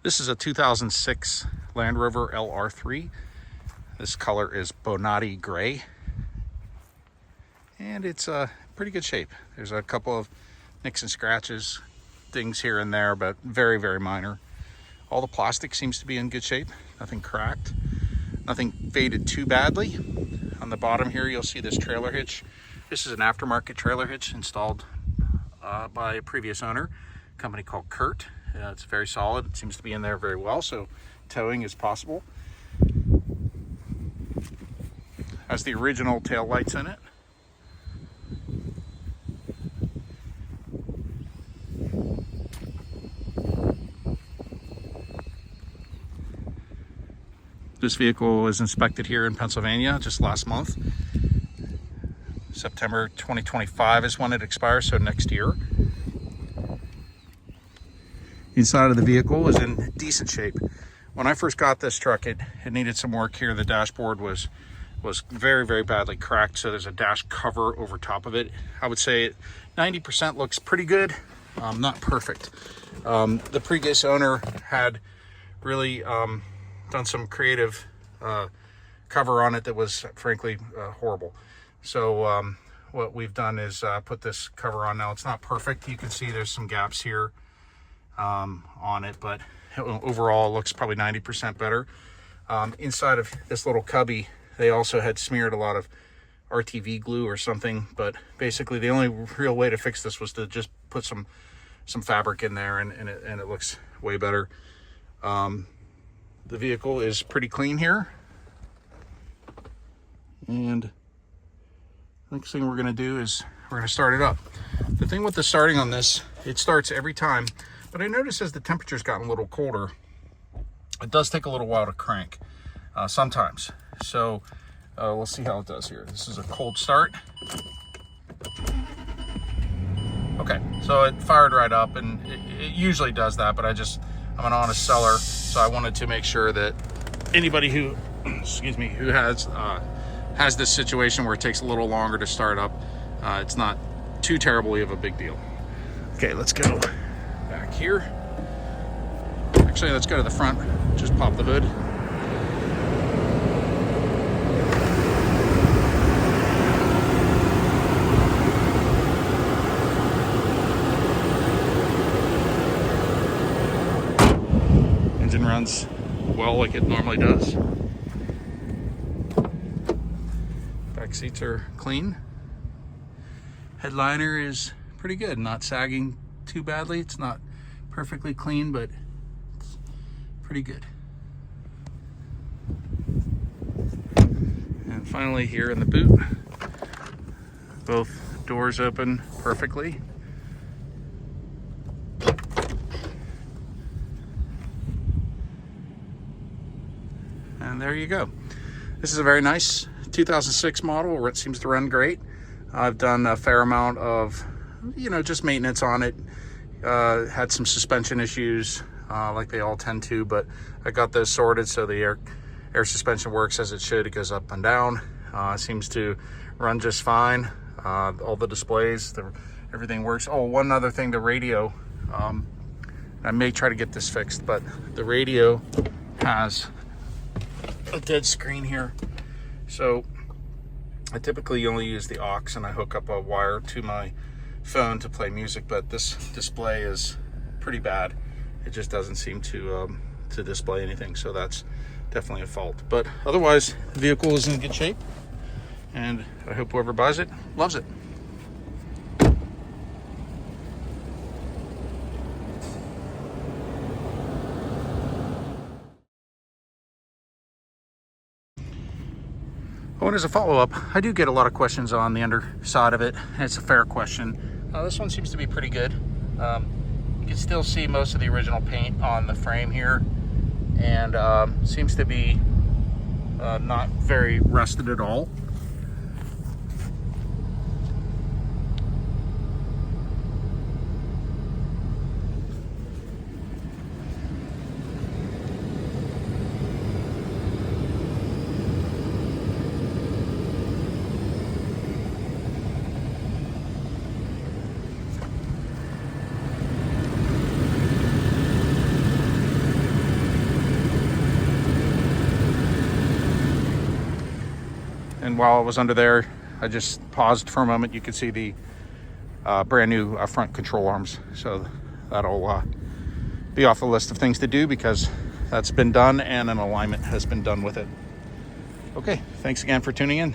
This is a 2006 Land Rover LR3. This color is Bonati Gray. And it's pretty good shape. There's a couple of nicks and scratches, things here and there, but very, very minor. All the plastic seems to be in good shape. Nothing cracked. Nothing faded too badly. On the bottom here, you'll see this trailer hitch. This is an aftermarket trailer hitch installed by a previous owner, a company called Kurt. It's very solid. It seems to be in there very well, so towing is possible. Has the original tail lights in it. This vehicle was inspected here in Pennsylvania just last month. September 2025 is when it expires, so next year. Inside of the vehicle is in decent shape. When I first got this truck, it needed some work here. The dashboard was very, very badly cracked, so there's a dash cover over top of it. I would say 90% looks pretty good, not perfect. The previous owner had really done some creative cover on it that was frankly horrible. So what we've done is put this cover on now. It's not perfect. You can see there's some gaps here on it, but overall it looks probably 90% better. Inside of this little cubby, they also had smeared a lot of RTV glue or something, but basically the only real way to fix this was to just put some fabric in there, and it looks way better. The vehicle is pretty clean here, and next thing we're going to do is we're going to start it up. The thing with the starting on this, it starts every time, but I notice as the temperature's gotten a little colder, it does take a little while to crank sometimes. So we'll see how it does here. This is a cold start. Okay, so it fired right up, and it usually does that, but I'm an honest seller, so I wanted to make sure that anybody who, who has this situation where it takes a little longer to start up, it's not too terribly of a big deal. Okay, let's go back here. Actually, let's go to the front. Just pop the hood. Engine runs well like it normally does. Back seats are clean. Headliner is pretty good, not sagging too badly. It's not perfectly clean, but it's pretty good. And finally here in the boot, both doors open perfectly. And there you go. This is a very nice 2006 model. It seems to run great. I've done a fair amount of, just maintenance on it. Had some suspension issues, like they all tend to, but I got those sorted, so the air suspension works as it should. It goes up and down. Seems to run just fine. All the displays, everything works. Oh, one other thing, the radio. I may try to get this fixed, but the radio has a dead screen here. So I typically only use the aux, and I hook up a wire to my phone to play music, but this display is pretty bad. It just doesn't seem to display anything, so that's definitely a fault. But otherwise, the vehicle is in good shape, and I hope whoever buys it loves it. Oh, and as a follow-up, I do get a lot of questions on the underside of it, and it's a fair question. This one seems to be pretty good. You can still see most of the original paint on the frame here, and seems to be not very rusted at all. And while I was under there, I just paused for a moment. You can see the brand new front control arms. So that'll be off the list of things to do because that's been done and an alignment has been done with it. Okay, thanks again for tuning in.